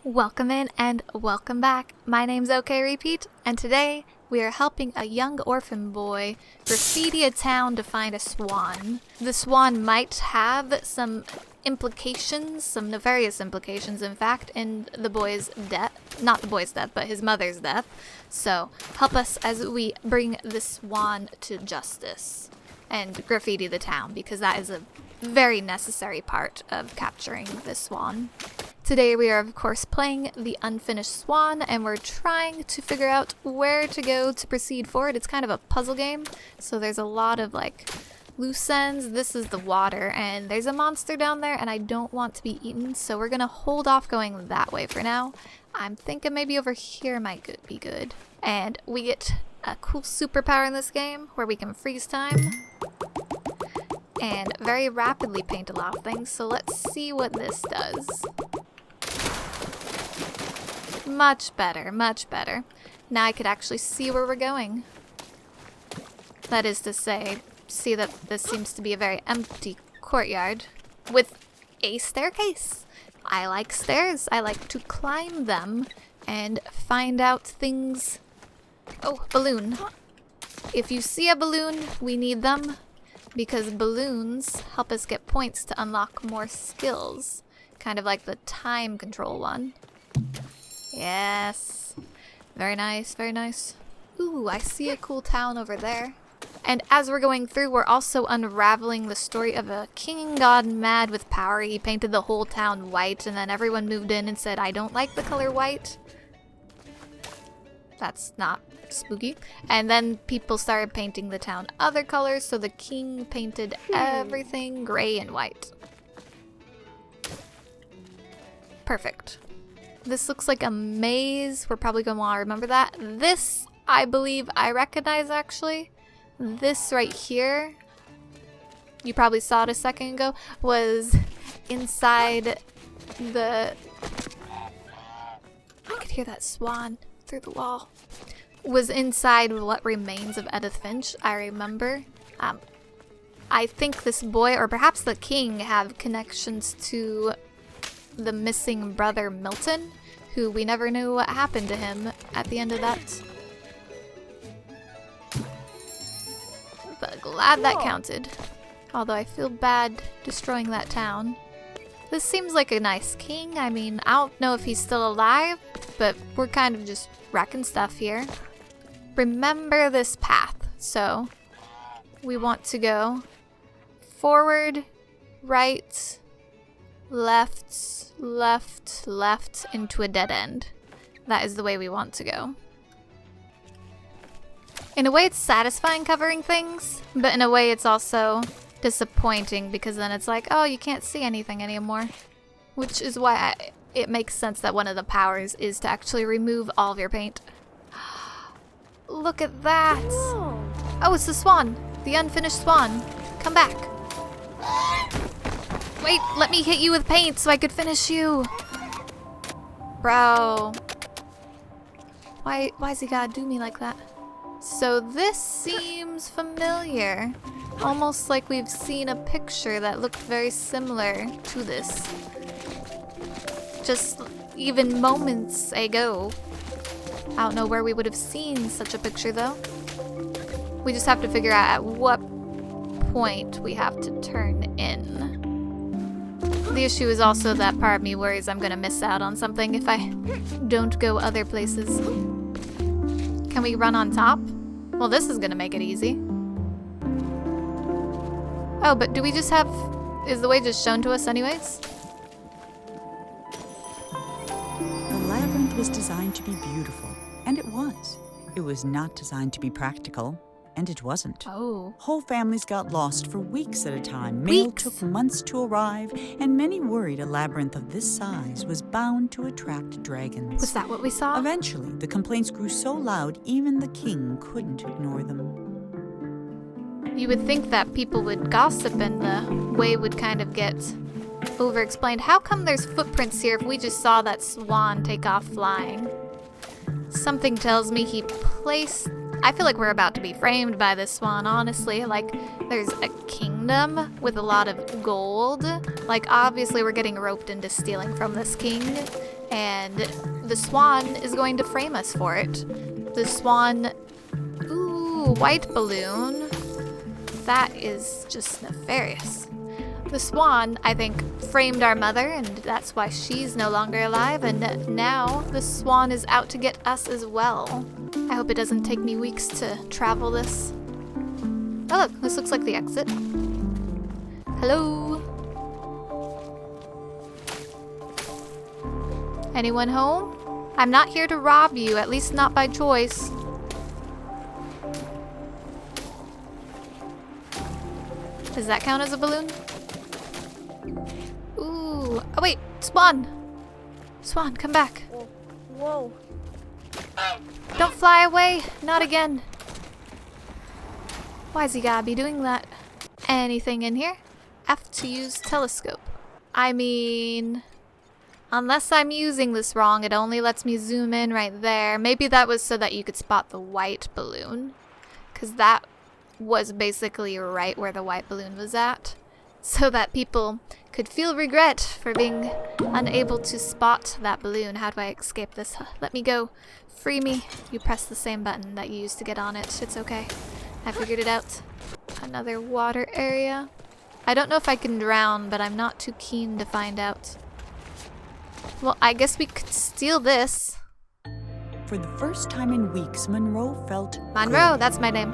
Welcome in and welcome back. My name's OK Repeat, and today we are helping a young orphan boy graffiti a town to find a swan. The swan might have some implications, some nefarious implications, in fact, in the boy's death. Not the boy's death, but his mother's death. So help us as we bring the swan to justice and graffiti the town, because that is a very necessary part of capturing the swan. Today we are of course playing the Unfinished Swan, and we're trying to figure out where to go to proceed forward. It's kind of a puzzle game, so there's a lot of like loose ends. This is the water, and there's a monster down there, and I don't want to be eaten, so we're gonna hold off going that way for now. I'm thinking maybe over here might be good. And we get a cool superpower in this game where we can freeze time and very rapidly paint a lot of things, so let's see what this does. Much better, much better. Now I could actually see where we're going. That is to say, see that this seems to be a very empty courtyard with a staircase. I like stairs. I like to climb them and find out things. Oh, balloon. If you see a balloon, we need them, because balloons help us get points to unlock more skills. Kind of like the time control one. Yes. Very nice, very nice. Ooh, I see a cool town over there. And as we're going through, we're also unraveling the story of a king gone mad with power. He painted the whole town white, and then everyone moved in and said, I don't like the color white. That's not spooky. And then people started painting the town other colors, so the king painted everything gray and white. Perfect. This looks like a maze. We're probably going to want to remember that. This, I believe I recognize actually. This right here, you probably saw it a second ago, was inside the... I could hear that swan through the wall. Was inside what remains of Edith Finch, I remember. I think this boy, or perhaps the king, have connections to the missing brother Milton, who we never knew what happened to him at the end of that. But glad that counted. Although I feel bad destroying that town. This seems like a nice king. I mean, I don't know if he's still alive, but we're kind of just wrecking stuff here. Remember this path. So we want to go forward, right, left, left, left into a dead end. That is the way we want to go. In a way it's satisfying covering things, but in a way it's also disappointing, because then it's like, oh, you can't see anything anymore. Which is why it makes sense that one of the powers is to actually remove all of your paint. Look at that! Oh, it's the swan! The Unfinished Swan! Come back! Wait, let me hit you with paint so I could finish you! Bro. Why's he gotta do me like that? So this seems familiar. Almost like we've seen a picture that looked very similar to this. Just even moments ago. I don't know where we would have seen such a picture though. We just have to figure out at what point we have to turn in. The issue is also that part of me worries I'm gonna miss out on something if I don't go other places. Can we run on top? Well, this is gonna make it easy. Oh, but do we just have... Is the way just shown to us anyways? The labyrinth was designed to be beautiful, and it was. It was not designed to be practical, and it wasn't. Oh. Whole families got lost for weeks at a time. Mail took months to arrive, and many worried a labyrinth of this size was bound to attract dragons. Was that what we saw? Eventually, the complaints grew so loud even the king couldn't ignore them. You would think that people would gossip and the way would kind of get over-explained. How come there's footprints here if we just saw that swan take off flying? Something tells me he placed... I feel like we're about to be framed by this swan, honestly. Like, there's a kingdom with a lot of gold. Like, obviously we're getting roped into stealing from this king. And the swan is going to frame us for it. The swan, ooh, white balloon. That is just nefarious. The swan, I think, framed our mother, and that's why she's no longer alive, and now the swan is out to get us as well. I hope it doesn't take me weeks to travel this. Oh look, this looks like the exit. Hello? Anyone home? I'm not here to rob you, at least not by choice. Does that count as a balloon? Ooh. Oh wait, Swan! Swan, come back. Whoa. Don't fly away! Not again. Why's he gotta be doing that? Anything in here? F to use telescope. I mean, unless I'm using this wrong, it only lets me zoom in right there. Maybe that was so that you could spot the white balloon. Because that was basically right where the white balloon was at. So that people could feel regret for being unable to spot that balloon. How do I escape this? Let me go. Free me. You press the same button that you used to get on it. It's okay. I figured it out. Another water area. I don't know if I can drown, but I'm not too keen to find out. Well, I guess we could steal this. For the first time in weeks, Monroe felt Monroe, good. that's my name.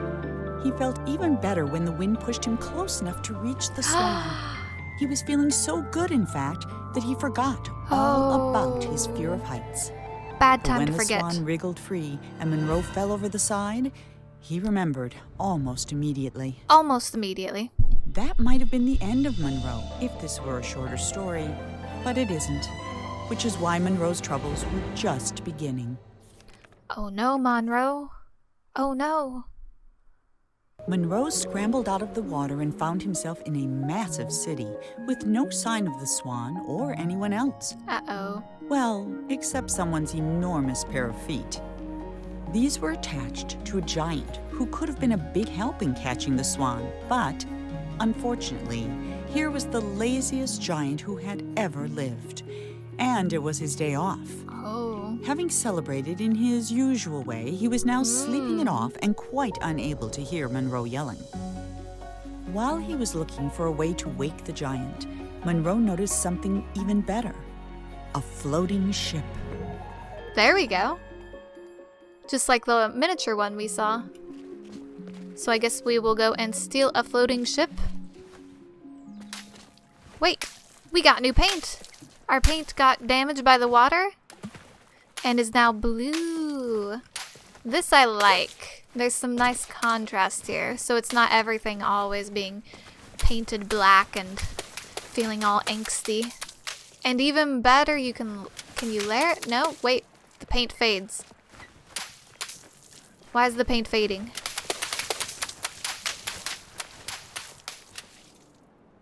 He felt even better when the wind pushed him close enough to reach the swan. He was feeling so good, in fact, that he forgot all about his fear of heights. Bad But time when to the forget. swan wriggled free and Monroe fell over the side, he remembered almost immediately. Almost immediately. That might have been the end of Monroe if this were a shorter story, but it isn't, which is why Monroe's troubles were just beginning. Oh no, Monroe. Oh no. Monroe scrambled out of the water and found himself in a massive city with no sign of the swan or anyone else. Uh-oh. Well, except someone's enormous pair of feet. These were attached to a giant who could have been a big help in catching the swan, but unfortunately, here was the laziest giant who had ever lived, and it was his day off. Oh. Having celebrated in his usual way, he was now sleeping it off and quite unable to hear Monroe yelling. While he was looking for a way to wake the giant, Monroe noticed something even better. A floating ship. There we go. Just like the miniature one we saw. So I guess we will go and steal a floating ship. Wait, we got new paint. Our paint got damaged by the water and is now blue. This I like. There's some nice contrast here, so it's not everything always being painted black and feeling all angsty. And even better, can you layer it? No, wait, the paint fades. Why is the paint fading?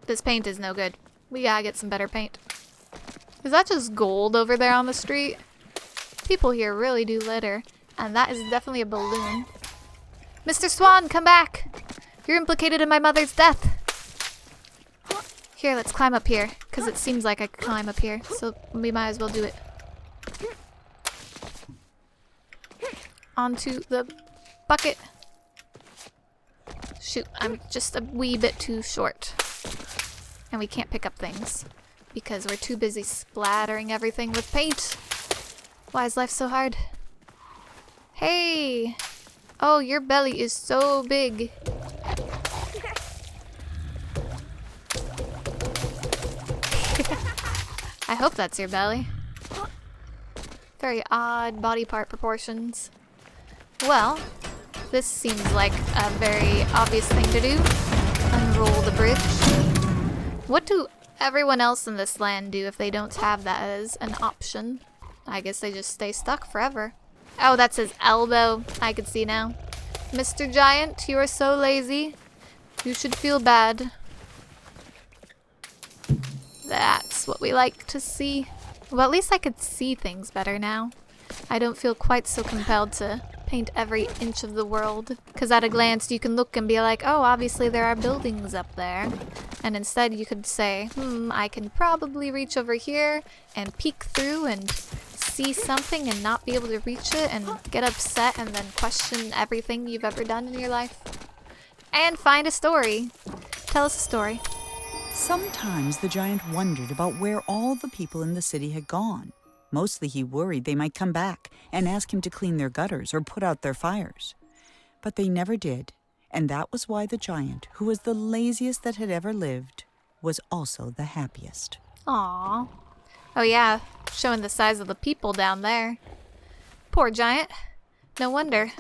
This paint is no good. We gotta get some better paint. Is that just gold over there on the street? People here really do litter, and that is definitely a balloon. Mr. Swan, come back! You're implicated in my mother's death. Here, let's climb up here, because it seems like I could climb up here, so we might as well do it. Onto the bucket. Shoot, I'm just a wee bit too short. And we can't pick up things because we're too busy splattering everything with paint. Why is life so hard? Hey! Oh, your belly is so big. I hope that's your belly. Very odd body part proportions. Well, this seems like a very obvious thing to do. Unroll the bridge. What do everyone else in this land do if they don't have that as an option? I guess they just stay stuck forever. Oh, that's his elbow. I can see now. Mr. Giant, you are so lazy. You should feel bad. That's what we like to see. Well, at least I could see things better now. I don't feel quite so compelled to paint every inch of the world. Because at a glance you can look and be like, oh, obviously there are buildings up there. And instead you could say, I can probably reach over here and peek through and see something and not be able to reach it and get upset and then question everything you've ever done in your life? And find a story. Tell us a story. Sometimes the giant wondered about where all the people in the city had gone. Mostly he worried they might come back and ask him to clean their gutters or put out their fires. But they never did, and that was why the giant, who was the laziest that had ever lived, was also the happiest. Aww. Oh yeah, showing the size of the people down there. Poor giant. No wonder.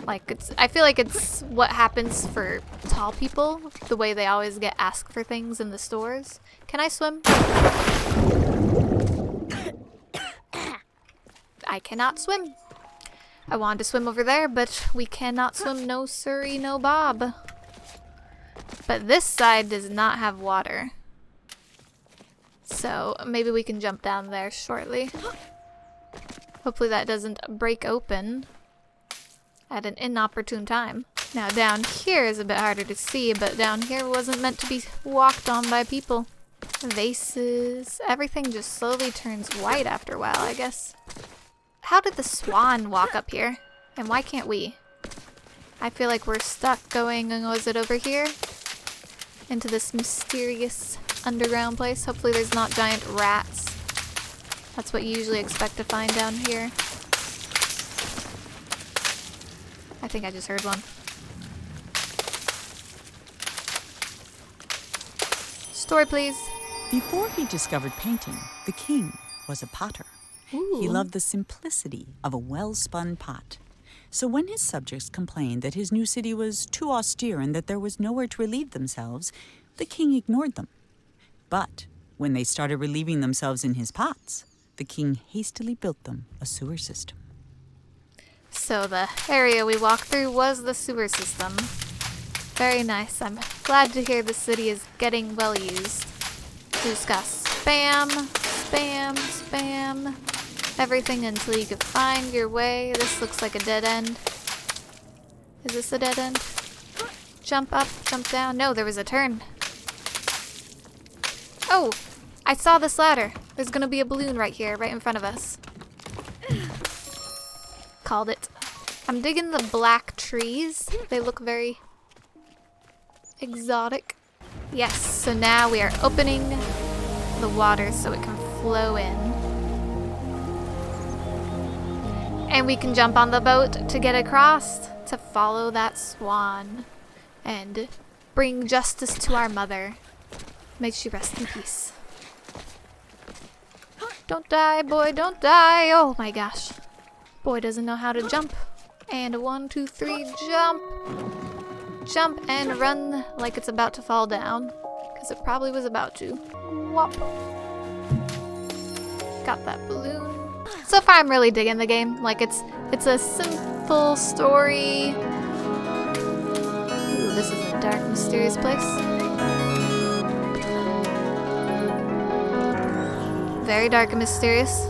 I feel like it's what happens for tall people, the way they always get asked for things in the stores. Can I swim? I cannot swim. I wanted to swim over there, but we cannot swim, no siree, no bob. But this side does not have water. So maybe we can jump down there shortly. Hopefully that doesn't break open at an inopportune time. Now down here is a bit harder to see, but down here wasn't meant to be walked on by people. Vases, everything just slowly turns white after a while, I guess. How did the swan walk up here? And why can't we? I feel like we're stuck going, was it over here? Into this mysterious underground place. Hopefully there's not giant rats. That's what you usually expect to find down here. I think I just heard one. Story, please. Before he discovered painting, the king was a potter. Ooh. He loved the simplicity of a well-spun pot. So when his subjects complained that his new city was too austere and that there was nowhere to relieve themselves, the king ignored them. But when they started relieving themselves in his pots, the king hastily built them a sewer system. So the area we walked through was the sewer system. Very nice. I'm glad to hear the city is getting well used. We just got spam, spam, spam. Everything until you can find your way. This looks like a dead end. Is this a dead end? Jump up, jump down. No, there was a turn. Oh, I saw this ladder. There's gonna be a balloon right here, right in front of us. Called it. I'm digging the black trees. They look very exotic. Yes, so now we are opening the water so it can flow in. And we can jump on the boat to get across to follow that swan and bring justice to our mother. May she rest in peace. Don't die, boy, don't die. Oh my gosh. Boy doesn't know how to jump. And 1, 2, 3, jump. Jump and run like it's about to fall down. Because it probably was about to. Whop. Got that balloon. So far I'm really digging the game. Like it's a simple story. Ooh, this is a dark, mysterious place. Very dark and mysterious.